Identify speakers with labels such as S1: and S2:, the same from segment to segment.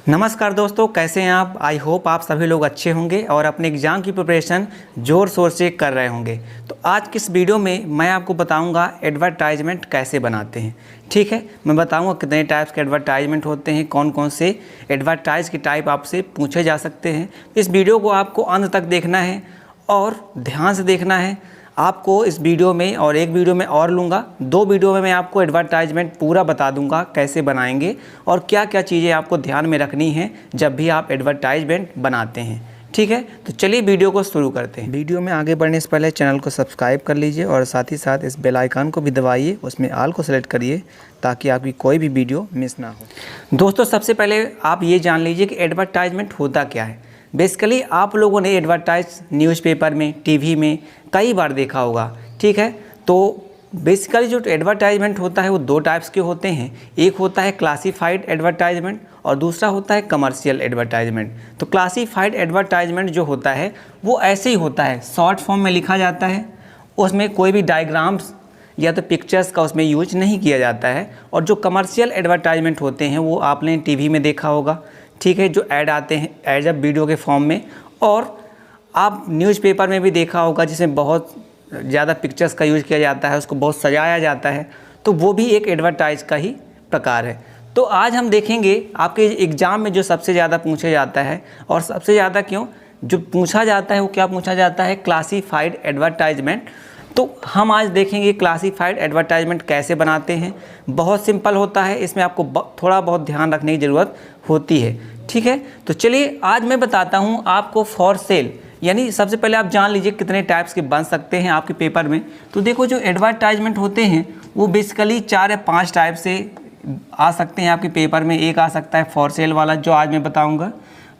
S1: नमस्कार दोस्तों, कैसे हैं आप। आई होप आप सभी लोग अच्छे होंगे और अपने एग्ज़ाम की प्रिपरेशन ज़ोर शोर से कर रहे होंगे। तो आज की इस वीडियो में मैं आपको बताऊंगा एडवर्टाइजमेंट कैसे बनाते हैं। ठीक है, मैं बताऊंगा कितने टाइप्स के एडवर्टाइजमेंट होते हैं, कौन कौन से एडवर्टाइज की टाइप आपसे पूछे जा सकते हैं। इस वीडियो को आपको अंत तक देखना है और ध्यान से देखना है। आपको इस वीडियो में और एक वीडियो में और लूँगा, 2 वीडियो में मैं आपको एडवर्टाइजमेंट पूरा बता दूंगा कैसे बनाएंगे और क्या क्या चीज़ें आपको ध्यान में रखनी है जब भी आप एडवर्टाइजमेंट बनाते हैं। ठीक है, तो चलिए वीडियो को शुरू करते हैं। वीडियो में आगे बढ़ने से पहले चैनल को सब्सक्राइब कर लीजिए और साथ ही साथ इस बेल आइकन को भी दबाइए, उसमें ऑल को सेलेक्ट करिए ताकि आपकी कोई भी वीडियो मिस ना हो। दोस्तों, सबसे पहले आप ये जान लीजिए कि एडवर्टाइजमेंट होता क्या है। बेसिकली आप लोगों ने एडवर्टाइज न्यूज़पेपर में, टीवी में कई बार देखा होगा। ठीक है, तो बेसिकली जो एडवर्टाइजमेंट होता है वो 2 टाइप्स के होते हैं। एक होता है क्लासीफाइड एडवर्टाइजमेंट और दूसरा होता है कमर्शियल एडवर्टाइजमेंट। तो क्लासीफाइड एडवर्टाइजमेंट जो होता है वो ऐसे ही होता है, शॉर्ट फॉर्म में लिखा जाता है, उसमें कोई भी डायग्राम्स या तो पिक्चर्स का उसमें यूज नहीं किया जाता है। और जो कमर्शियल एडवर्टाइजमेंट होते हैं वो आपने टीवी में देखा होगा। ठीक है, जो ऐड आते हैं एज अ वीडियो के फॉर्म में, और आप न्यूज़पेपर में भी देखा होगा जिसमें बहुत ज़्यादा पिक्चर्स का यूज़ किया जाता है, उसको बहुत सजाया जाता है। तो वो भी एक एडवर्टाइज का ही प्रकार है। तो आज हम देखेंगे आपके एग्ज़ाम में जो सबसे ज़्यादा पूछा जाता है, और सबसे ज़्यादा क्यों जो पूछा जाता है वो क्या पूछा जाता है, क्लासीफाइड एडवर्टाइजमेंट। तो हम आज देखेंगे क्लासीफाइड एडवर्टाइजमेंट कैसे बनाते हैं। बहुत सिंपल होता है, इसमें आपको थोड़ा बहुत ध्यान रखने की ज़रूरत होती है। ठीक है, तो चलिए आज मैं बताता हूँ आपको फॉर सेल, यानी सबसे पहले आप जान लीजिए कितने टाइप्स के बन सकते हैं आपके पेपर में। तो देखो, जो एडवर्टाइजमेंट होते हैं वो बेसिकली 4 या 5 टाइप से आ सकते हैं आपके पेपर में। एक आ सकता है फॉर सेल वाला जो आज मैं बताऊँगा।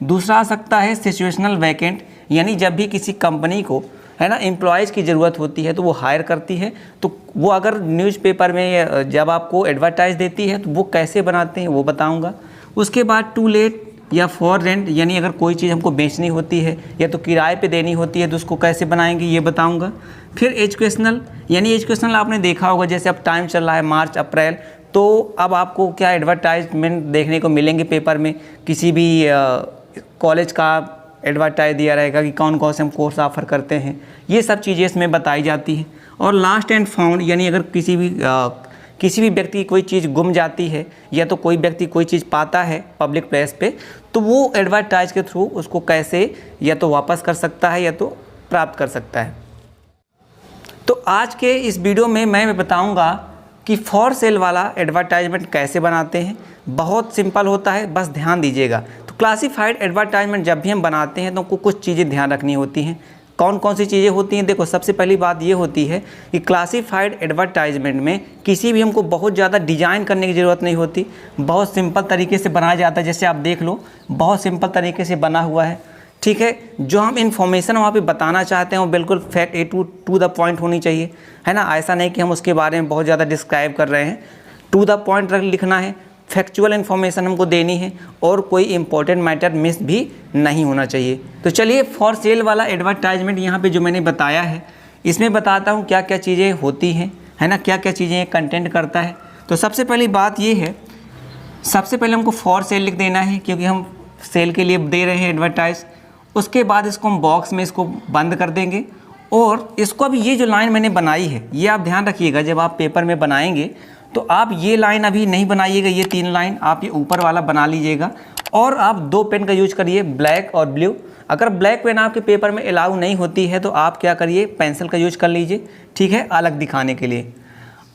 S1: दूसरा आ सकता है सिचुएशनल वैकेंट, यानी जब भी किसी कंपनी को है ना एम्प्लॉयज़ की ज़रूरत होती है तो वो हायर करती है, तो वो अगर न्यूज़पेपर में जब आपको एडवर्टाइज देती है तो वो कैसे बनाते हैं वो बताऊंगा। उसके बाद टू लेट या फॉर रेंट, यानी अगर कोई चीज़ हमको बेचनी होती है या तो किराए पे देनी होती है तो उसको कैसे बनाएंगे ये बताऊंगा। फिर एजुकेशनल, यानी एजुकेशनल आपने देखा होगा, जैसे अब टाइम चल रहा है मार्च अप्रैल, तो अब आपको क्या एडवर्टाइजमेंट देखने को मिलेंगे पेपर में। किसी भी कॉलेज का एडवर्टाइज दिया रहेगा कि कौन कौन से हम कोर्स ऑफर करते हैं, ये सब चीज़ें इसमें बताई जाती हैं। और लास्ट एंड फाउंड, यानी अगर किसी भी व्यक्ति की कोई चीज़ गुम जाती है या तो कोई व्यक्ति कोई चीज़ पाता है पब्लिक प्लेस पे, तो वो एडवर्टाइज के थ्रू उसको कैसे या तो वापस कर सकता है या तो प्राप्त कर सकता है। तो आज के इस वीडियो में मैं बताऊँगा कि फॉर सेल वाला एडवर्टाइजमेंट कैसे बनाते हैं। बहुत सिंपल होता है, बस ध्यान दीजिएगा। तो क्लासीफाइड एडवर्टाइजमेंट जब भी हम बनाते हैं तो हमको कुछ चीज़ें ध्यान रखनी होती हैं। कौन कौन सी चीज़ें होती हैं, देखो, सबसे पहली बात ये होती है कि क्लासीफाइड एडवर्टाइजमेंट में किसी भी हमको बहुत ज़्यादा डिज़ाइन करने की ज़रूरत नहीं होती, बहुत सिंपल तरीके से बनाया जाता है। जैसे आप देख लो, बहुत सिंपल तरीके से बना हुआ है। ठीक है, जो हम इन्फॉर्मेशन वहाँ पे बताना चाहते हैं वो बिल्कुल fact a to the point होनी चाहिए, है ना। ऐसा नहीं कि हम उसके बारे में बहुत ज़्यादा डिस्क्राइब कर रहे हैं, टू द पॉइंट लिखना है, फैक्चुअल इन्फॉर्मेशन हमको देनी है और कोई इंपॉर्टेंट मैटर मिस भी नहीं होना चाहिए। तो चलिए, फॉर सेल वाला एडवर्टाइजमेंट यहाँ पे जो मैंने बताया है इसमें बताता हूँ क्या क्या चीज़ें होती हैं, है ना, क्या क्या चीज़ें कंटेंट करता है। तो सबसे पहली बात ये है, सबसे पहले हमको फॉर सेल लिख देना है क्योंकि हम सेल के लिए दे रहे हैं एडवर्टाइज। उसके बाद इसको हम बॉक्स में इसको बंद कर देंगे और इसको अभी ये जो लाइन मैंने बनाई है ये आप ध्यान रखिएगा, जब आप पेपर में बनाएंगे तो आप ये लाइन अभी नहीं बनाइएगा, ये 3 लाइन आप ये ऊपर वाला बना लीजिएगा। और आप 2 पेन का यूज करिए, ब्लैक और ब्लू। अगर ब्लैक पेन आपके पेपर में अलाउ नहीं होती है तो आप क्या करिए, पेंसिल का यूज कर लीजिए। ठीक है, अलग दिखाने के लिए।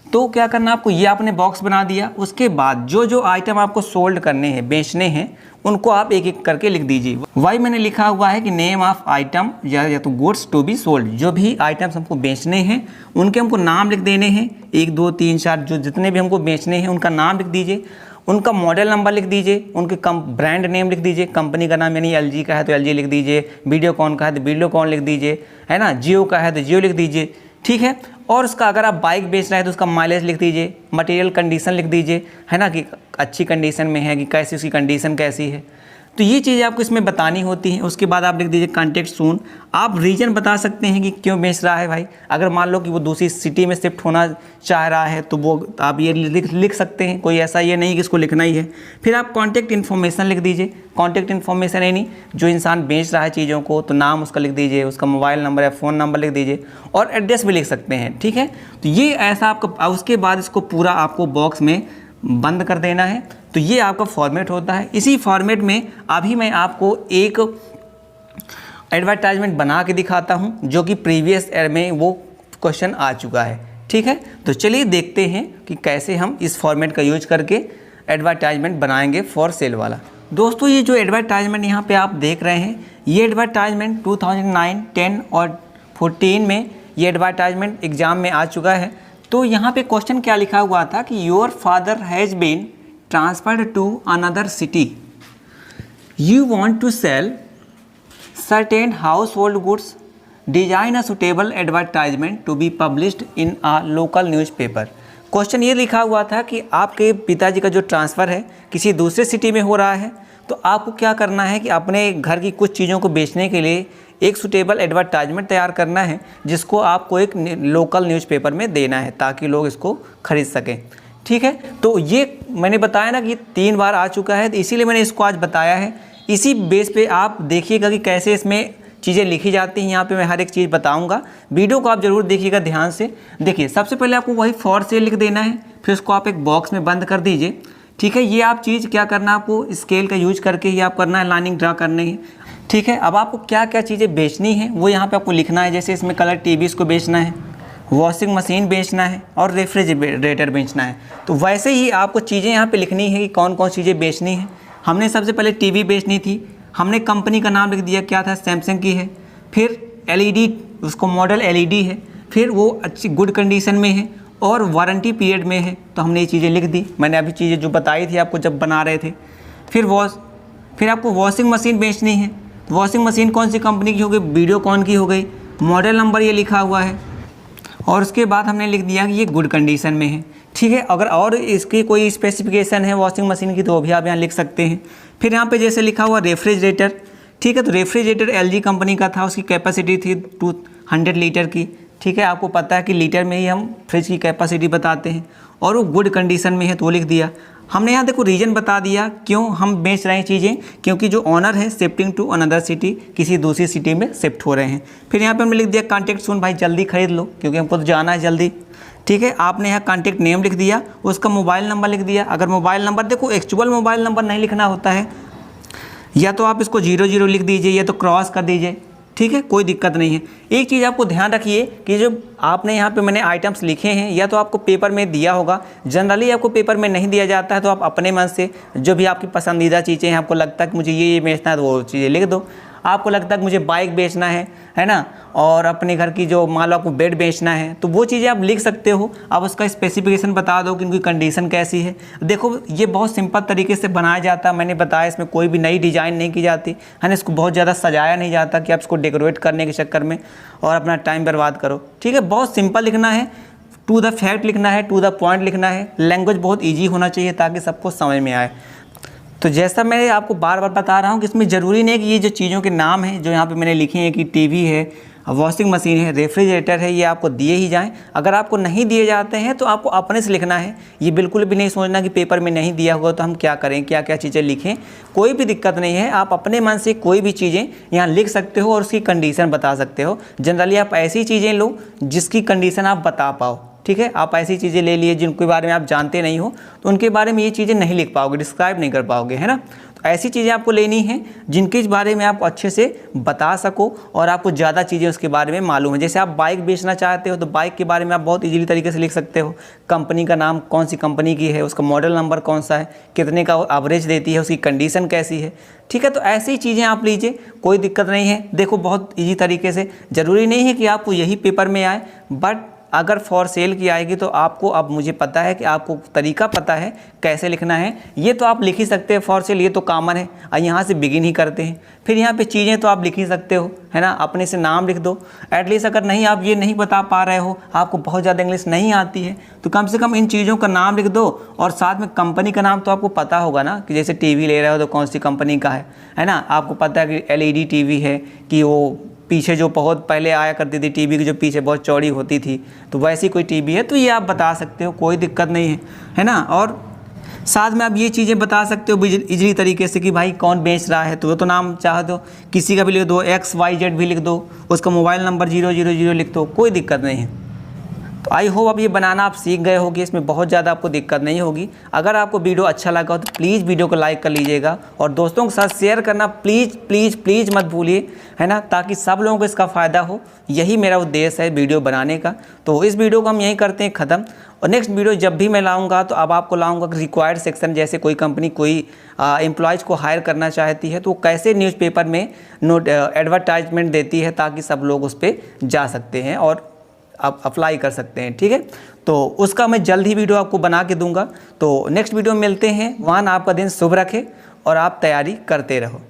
S1: तो क्या करना आपको, ये आपने बॉक्स बना दिया। उसके बाद जो जो आइटम आपको सोल्ड करने हैं, बेचने हैं, उनको आप एक एक करके लिख दीजिए। वाई मैंने लिखा हुआ है कि नेम ऑफ आइटम या तो गुड्स टू बी सोल्ड, जो भी आइटम्स हमको बेचने हैं उनके हमको नाम लिख देने हैं, 1 2 3 4 जो जितने भी हमको बेचने हैं उनका नाम लिख दीजिए, उनका मॉडल नंबर लिख दीजिए, उनके ब्रांड नेम लिख दीजिए, कंपनी का नाम, यानी एलजी का है तो एलजी लिख दीजिए, वीडियोकॉन का है तो वीडियोकॉन लिख दीजिए, है ना, जियो का है तो जियो लिख दीजिए। ठीक है, और उसका अगर आप बाइक बेच रहे हैं तो उसका माइलेज लिख दीजिए, मटेरियल कंडीशन लिख दीजिए, है ना, कि अच्छी कंडीशन में है कि कैसी उसकी कंडीशन कैसी है। तो ये चीज़ आपको इसमें बतानी होती है। उसके बाद आप लिख दीजिए कॉन्टेक्ट सून। आप रीज़न बता सकते हैं कि क्यों बेच रहा है भाई। अगर मान लो कि वो दूसरी सिटी में शिफ्ट होना चाह रहा है तो वो आप ये लिख सकते हैं, कोई ऐसा ये नहीं कि इसको लिखना ही है। फिर आप कॉन्टैक्ट इन्फॉर्मेशन लिख दीजिए। कॉन्टैक्ट इन्फॉर्मेशन यानी जो इंसान बेच रहा है चीज़ों को, तो नाम उसका लिख दीजिए, उसका मोबाइल नंबर या फ़ोन नंबर लिख दीजिए और एड्रेस भी लिख सकते हैं, ठीक है। तो ये ऐसा आपका, उसके बाद इसको पूरा आपको बॉक्स में बंद कर देना है। तो ये आपका फॉर्मेट होता है। इसी फॉर्मेट में अभी मैं आपको एक एडवर्टाइजमेंट बना के दिखाता हूँ जो कि प्रीवियस ईयर में वो क्वेश्चन आ चुका है, ठीक है। तो चलिए देखते हैं कि कैसे हम इस फॉर्मेट का यूज करके एडवर्टाइजमेंट बनाएंगे फॉर सेल वाला। दोस्तों ये जो एडवर्टाइजमेंट यहाँ पे आप देख रहे हैं, ये एडवर्टाइजमेंट 2009, 10 और 14 में ये एडवर्टाइजमेंट एग्ज़ाम में आ चुका है। तो यहाँ पे क्वेश्चन क्या लिखा हुआ था कि your father has been transferred to another city, you want to sell certain household goods, design a suitable advertisement to be published in a local newspaper. Question ये लिखा हुआ था कि आपके पिताजी का जो ट्रांसफ़र है किसी दूसरे सिटी में हो रहा है, तो आपको क्या करना है कि अपने घर की कुछ चीज़ों को बेचने के लिए एक सुटेबल एडवर्टाइजमेंट तैयार करना है जिसको आपको एक लोकल न्यूज़पेपर में देना है ताकि लोग इसको खरीद सकें, ठीक है। तो ये मैंने बताया ना कि 3 बार आ चुका है, तो इसीलिए मैंने इसको आज बताया है। इसी बेस पे आप देखिएगा कि कैसे इसमें चीज़ें लिखी जाती हैं। यहाँ पे मैं हर एक चीज़ बताऊँगा, वीडियो को आप ज़रूर देखिएगा ध्यान से। देखिए सबसे पहले आपको वही फॉर सेल लिख देना है, फिर उसको आप एक बॉक्स में बंद कर दीजिए, ठीक है। ये आप चीज़ क्या करना है, आपको स्केल का यूज करके ही आप करना है, लाइनिंग ड्रा करनी है, ठीक है। अब आपको क्या क्या चीज़ें बेचनी है वो यहाँ पे आपको लिखना है। जैसे इसमें कलर टीवीज़ को बेचना है, वॉशिंग मशीन बेचना है और रेफ्रिजरेटर बेचना है। तो वैसे ही आपको चीज़ें यहाँ पे लिखनी है कि कौन कौन चीज़ें बेचनी है। हमने सबसे पहले टीवी बेचनी थी, हमने कंपनी का नाम लिख दिया, क्या था, सैमसंग की है। फिर एलईडी, उसको मॉडल एलईडी है, फिर वो अच्छी गुड कंडीशन में है और वारंटी पीरियड में है, तो हमने ये चीज़ें लिख दी। मैंने अभी चीज़ें जो बताई थी आपको जब बना रहे थे। फिर आपको वॉशिंग मशीन बेचनी है। वॉशिंग मशीन कौन सी कंपनी की हो गई, वीडियोकॉन की हो गई, मॉडल नंबर ये लिखा हुआ है और उसके बाद हमने लिख दिया कि ये गुड कंडीशन में है, ठीक है। अगर और इसकी कोई स्पेसिफिकेशन है वॉशिंग मशीन की तो वो भी आप यहाँ लिख सकते हैं। फिर यहाँ पे जैसे लिखा हुआ रेफ्रिजरेटर, ठीक है। तो रेफ्रिजरेटर एलजी कंपनी का था, उसकी कैपेसिटी थी 200 लीटर की, ठीक है। आपको पता है कि लीटर में ही हम फ्रिज की कैपेसिटी बताते हैं और वो गुड कंडीशन में है तो वो लिख दिया। हमने यहाँ देखो रीज़न बता दिया क्यों हम बेच रहे हैं चीज़ें, क्योंकि जो ऑनर है शिफ्टिंग टू अनदर सिटी, किसी दूसरी सिटी में शिफ्ट हो रहे हैं। फिर यहाँ पे हमने लिख दिया कॉन्टैक्ट सून, भाई जल्दी खरीद लो क्योंकि हमको तो जाना है जल्दी, ठीक है। आपने यहाँ कॉन्टैक्ट नेम लिख दिया, उसका मोबाइल नंबर लिख दिया। अगर मोबाइल नंबर, देखो एक्चुअल मोबाइल नंबर नहीं लिखना होता है, या तो आप इसको 00 लिख दीजिए या तो क्रॉस कर दीजिए, ठीक है, कोई दिक्कत नहीं है। एक चीज़ आपको ध्यान रखिए कि जो आपने यहाँ पे मैंने आइटम्स लिखे हैं या तो आपको पेपर में दिया होगा, जनरली आपको पेपर में नहीं दिया जाता है, तो आप अपने मन से जो भी आपकी पसंदीदा चीज़ें हैं, आपको लगता है कि मुझे ये बेचना है तो वो चीज़ें लिख दो। आपको लगता है कि मुझे बाइक बेचना है ना, और अपने घर की जो मान लो आपको बेड बेचना है, तो वो चीज़ें आप लिख सकते हो। आप उसका स्पेसिफिकेशन बता दो कि उनकी कंडीशन कैसी है। देखो ये बहुत सिंपल तरीके से बनाया जाता है, मैंने बताया इसमें कोई भी नई डिज़ाइन नहीं की जाती है ना, इसको बहुत ज़्यादा सजाया नहीं जाता कि आप इसको डेकोरेट करने के चक्कर में और अपना टाइम बर्बाद करो, ठीक है। बहुत सिंपल लिखना है, टू द फैक्ट लिखना है, टू द पॉइंट लिखना है, लैंग्वेज बहुत ईजी होना चाहिए ताकि सबको समझ में आए। तो जैसा मैं आपको बार बार बता रहा हूँ कि इसमें ज़रूरी नहीं कि ये जो चीज़ों के नाम हैं जो यहाँ पे मैंने लिखे हैं कि टीवी है, वॉशिंग मशीन है, रेफ्रिजरेटर है, ये आपको दिए ही जाएं। अगर आपको नहीं दिए जाते हैं तो आपको अपने से लिखना है। ये बिल्कुल भी नहीं सोचना कि पेपर में नहीं दिया होगा तो हम क्या करें, क्या क्या चीज़ें लिखें, कोई भी दिक्कत नहीं है। आप अपने मन से कोई भी चीज़ें यहाँ लिख सकते हो और उसकी कंडीशन बता सकते हो। जनरली आप ऐसी चीज़ें लो जिसकी कंडीशन आप बता पाओ, ठीक है। आप ऐसी चीज़ें ले लिए जिनके बारे में आप जानते नहीं हो तो उनके बारे में ये चीज़ें नहीं लिख पाओगे, डिस्क्राइब नहीं कर पाओगे, है ना। तो ऐसी चीज़ें आपको लेनी हैं जिनके बारे में आप अच्छे से बता सको और आपको ज़्यादा चीज़ें उसके बारे में मालूम है। जैसे आप बाइक बेचना चाहते हो तो बाइक के बारे में आप बहुत ईजीली तरीके से लिख सकते हो। कंपनी का नाम, कौन सी कंपनी की है, उसका मॉडल नंबर कौन सा है, कितने का एवरेज देती है, उसकी कंडीशन कैसी है, ठीक है। तो ऐसी चीज़ें आप लीजिए, कोई दिक्कत नहीं है। देखो बहुत ईजी तरीके से, ज़रूरी नहीं है कि आपको यही पेपर में आए, बट अगर फॉर सेल की आएगी तो आपको, अब मुझे पता है कि आपको तरीका पता है कैसे लिखना है। ये तो आप लिख ही सकते हैं फॉर सेल, ये तो कॉमन है और यहाँ से बिगिन ही करते हैं। फिर यहाँ पे चीज़ें तो आप लिख ही सकते हो, है ना, अपने से नाम लिख दो। एटलीस्ट अगर नहीं, आप ये नहीं बता पा रहे हो, आपको बहुत ज़्यादा इंग्लिश नहीं आती है, तो कम से कम इन चीज़ों का नाम लिख दो और साथ में कंपनी का नाम तो आपको पता होगा ना, कि जैसे टीवी ले रहे हो तो कौन सी कंपनी का है ना। आपको पता है कि LED टीवी है, कि वो पीछे जो बहुत पहले आया करती थी टीवी की, जो पीछे बहुत चौड़ी होती थी, तो वैसी कोई टीवी है, तो ये आप बता सकते हो, कोई दिक्कत नहीं है ना। और साथ में आप ये चीज़ें बता सकते हो इजली तरीके से कि भाई कौन बेच रहा है, तो वो तो नाम चाहे तो किसी का भी लिख दो, XYZ भी लिख दो, उसका मोबाइल नंबर 000 लिख दो, कोई दिक्कत नहीं है। तो आई होप अब ये बनाना आप सीख गए होगे, इसमें बहुत ज़्यादा आपको दिक्कत नहीं होगी। अगर आपको वीडियो अच्छा लगा हो तो प्लीज़ वीडियो को लाइक कर लीजिएगा और दोस्तों के साथ शेयर करना प्लीज़ प्लीज़ प्लीज़ मत भूलिए, है ना, ताकि सब लोगों को इसका फ़ायदा हो। यही मेरा उद्देश्य है वीडियो बनाने का। तो इस वीडियो को हम यहीं करते हैं ख़त्म, और नेक्स्ट वीडियो जब भी मैं लाऊंगा तो अब आपको लाऊंगा रिक्वायर्ड सेक्शन, जैसे कोई कंपनी कोई एम्प्लॉयज़ को हायर करना चाहती है तो वो कैसे न्यूज़पेपर में एडवर्टाइजमेंट देती है, ताकि सब लोग उस पर जा सकते हैं और आप अप्लाई कर सकते हैं। ठीक है, तो उसका मैं जल्द ही वीडियो आपको बना के दूंगा। तो नेक्स्ट वीडियो में मिलते हैं, वहाँ आपका दिन शुभ रखे और आप तैयारी करते रहो।